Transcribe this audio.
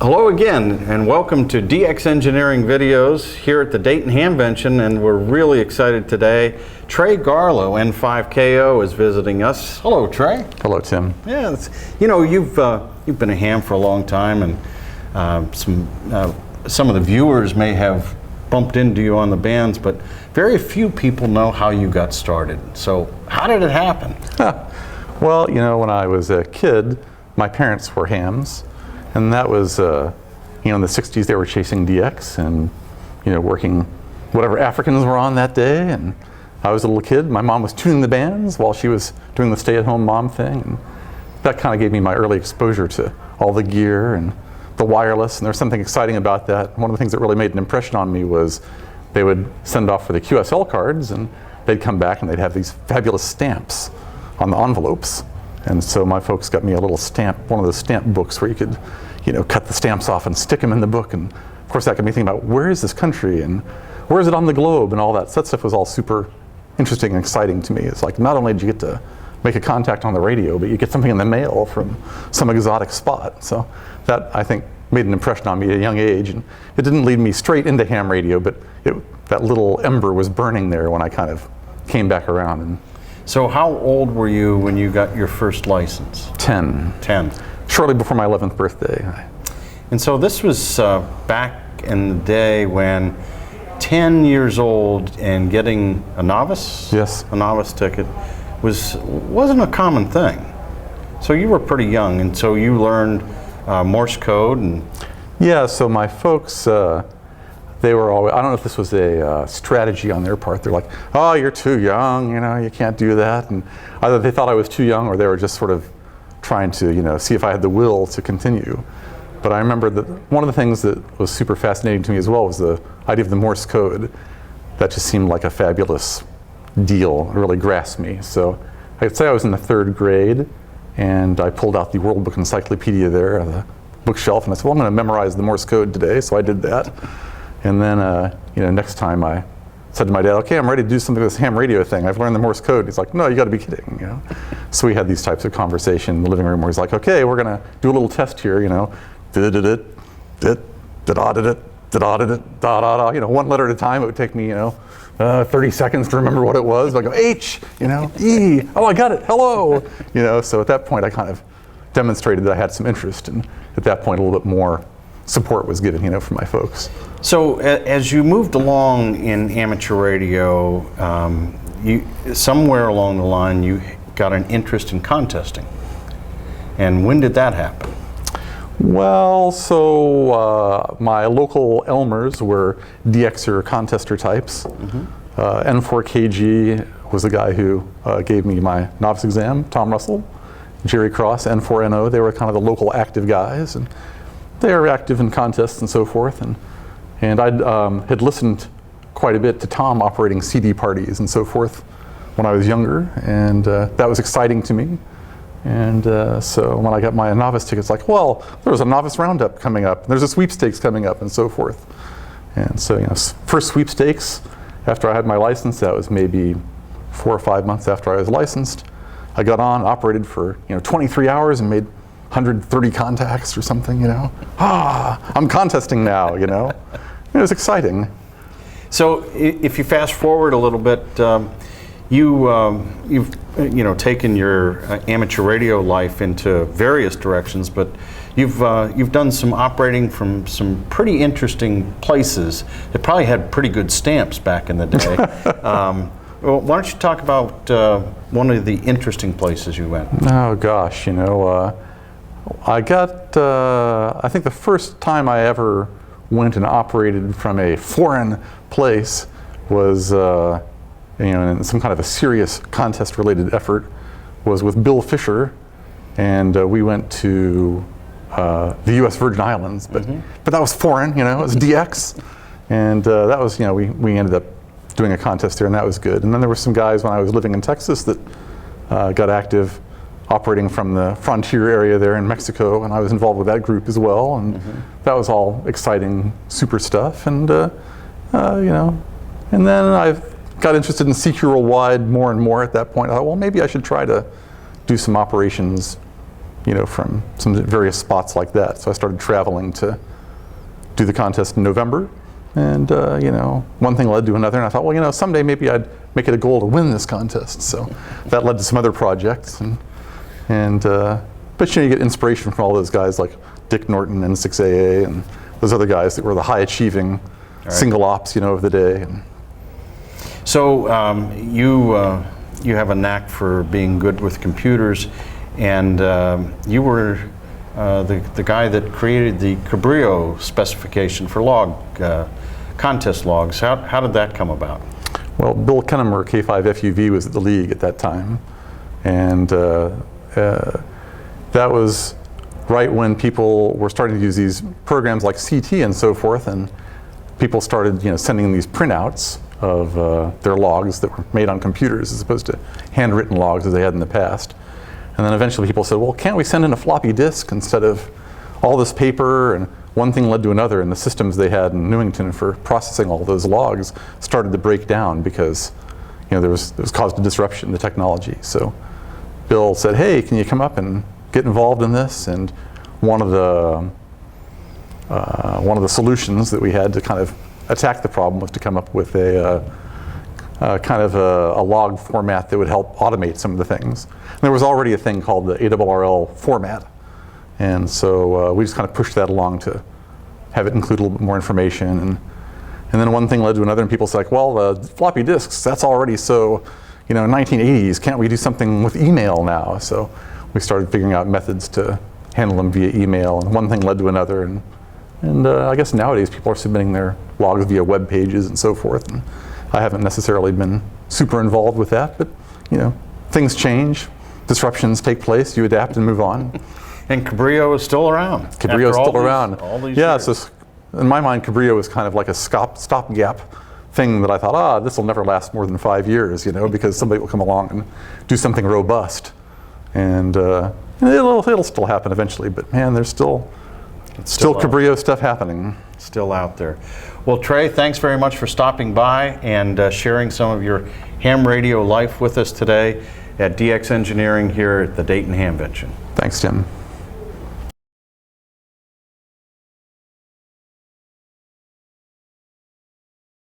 Hello again, and welcome to DX Engineering Videos here at the Dayton Hamvention, and we're really excited today. Trey Garlough, N5KO, is visiting us. Hello, Trey. Hello, Tim. Yeah, you know, you've been a ham for a long time, and some of the viewers may have bumped into you on the bands, but very few people know how you got started. So, how did it happen? Well, you know, when I was a kid, my parents were hams. And that was, you know, in the 60s they were chasing DX and, you know, working whatever Africans were on that day. And I was a little kid. My mom was tuning the bands while she was doing the stay-at-home mom thing. And that kind of gave me my early exposure to all the gear and the wireless. And there's something exciting about that. One of the things that really made an impression on me was they would send off for the QSL cards, and they'd come back and they'd have these fabulous stamps on the envelopes. And so my folks got me a little stamp, one of those stamp books where you could, you know, cut the stamps off and stick them in the book. And of course that got me thinking about where is this country and where is it on the globe and all that. So that stuff was all super interesting and exciting to me. It's like not only did you get to make a contact on the radio, but you get something in the mail from some exotic spot. So that, I think, made an impression on me at a young age. And it didn't lead me straight into ham radio, but that little ember was burning there when I kind of came back around. And so how old were you when you got your first license? 10. 10. Shortly before my 11th birthday. And so this was back in the day when 10 years old and getting a novice? Yes. A novice ticket wasn't a common thing. So you were pretty young, and so you learned Morse code and... Yeah, so my folks, they were always, I don't know if this was a strategy on their part. They're like, oh, you're too young, you know, you can't do that. And either they thought I was too young or they were just sort of trying to, you know, see if I had the will to continue. But I remember that one of the things that was super fascinating to me as well was the idea of the Morse code. That just seemed like a fabulous deal. It really grasped me. So I'd say I was in the 3rd grade, and I pulled out the World Book Encyclopedia there on the bookshelf, and I said, well, I'm going to memorize the Morse code today. So I did that. And then, you know, next time I said to my dad, okay, I'm ready to do something with this ham radio thing. I've learned the Morse code. He's like, no, you got to be kidding, you know. So we had these types of conversation in the living room where he's like, okay, we're going to do a little test here, you know. You know, one letter at a time. It would take me, you know, 30 seconds to remember what it was. I go, H, you know, E, oh, I got it, hello. You know, so at that point I kind of demonstrated that I had some interest, and at that point a little bit more support was given, you know, from my folks. So as you moved along in amateur radio, you somewhere along the line you got an interest in contesting. And when did that happen? Well, so my local Elmers were DXer contester types. Mm-hmm. N4KG was the guy who gave me my novice exam, Tom Russell. Jerry Cross, N4NO, they were kind of the local active guys, and they were active in contests and so forth. And I had listened quite a bit to Tom operating CD parties and so forth when I was younger, and that was exciting to me. And so when I got my novice tickets, like, well, there was a novice roundup coming up, and there's a sweepstakes coming up, and so forth. And so, you know, first sweepstakes after I had my license, that was maybe 4 or 5 months after I was licensed. I got on, operated for, you know, 23 hours and made 130 contacts or something, you know. I'm contesting now, you know. It was exciting. So if you fast forward a little bit, you've you know, taken your amateur radio life into various directions, but you've done some operating from some pretty interesting places that probably had pretty good stamps back in the day. Well, why don't you talk about one of the interesting places you went? Oh gosh, you know, I got, I think the first time I ever went and operated from a foreign place was, you know, in some kind of a serious contest-related effort, was with Bill Fisher, and we went to the U.S. Virgin Islands, but that was foreign, you know, it was DX, and that was, you know, we ended up doing a contest there, and that was good. And then there were some guys when I was living in Texas that got active operating from the frontier area there in Mexico, and I was involved with that group as well, and that was all exciting, super stuff. And you know, and then I got interested in CQ Worldwide more and more at that point. I thought, well, maybe I should try to do some operations from some various spots like that. So I started traveling to do the contest in November, and one thing led to another, and I thought, well, someday maybe I'd make it a goal to win this contest. So that led to some other projects, but you get inspiration from all those guys like Dick Norton, N6AA, and those other guys that were the high achieving single ops, of the day. So you have a knack for being good with computers, and you were the guy that created the Cabrillo specification for contest logs. How did that come about? Well, Bill Kennemer, K5FUV, was at the league at that time, and that was right when people were starting to use these programs like CT and so forth, and people started sending these printouts of their logs that were made on computers as opposed to handwritten logs as they had in the past. And then eventually people said, well, can't we send in a floppy disk instead of all this paper? And one thing led to another, and the systems they had in Newington for processing all those logs started to break down because there was caused a disruption in the technology. So Bill said, hey, can you come up and get involved in this? And one of the solutions that we had to kind of attack the problem was to come up with a log format that would help automate some of the things. And there was already a thing called the ARRL format, and so we just kind of pushed that along to have it include a little bit more information. And then one thing led to another, and people said, well, floppy disks, that's already so 1980s. Can't we do something with email now? So we started figuring out methods to handle them via email, and one thing led to another. And I guess nowadays people are submitting their logs via web pages and so forth. And I haven't necessarily been super involved with that, but things change, disruptions take place, you adapt and move on. And Cabrillo is still around. Cabrillo is still around. All these yeah, years. so in my mind, Cabrillo was kind of like a stopgap thing that I thought, this will never last more than 5 years, because somebody will come along and do something robust. And it'll still happen eventually, but man, there's still Cabrillo stuff happening. Still out there. Well, Trey, thanks very much for stopping by and sharing some of your ham radio life with us today at DX Engineering here at the Dayton Hamvention. Thanks, Tim.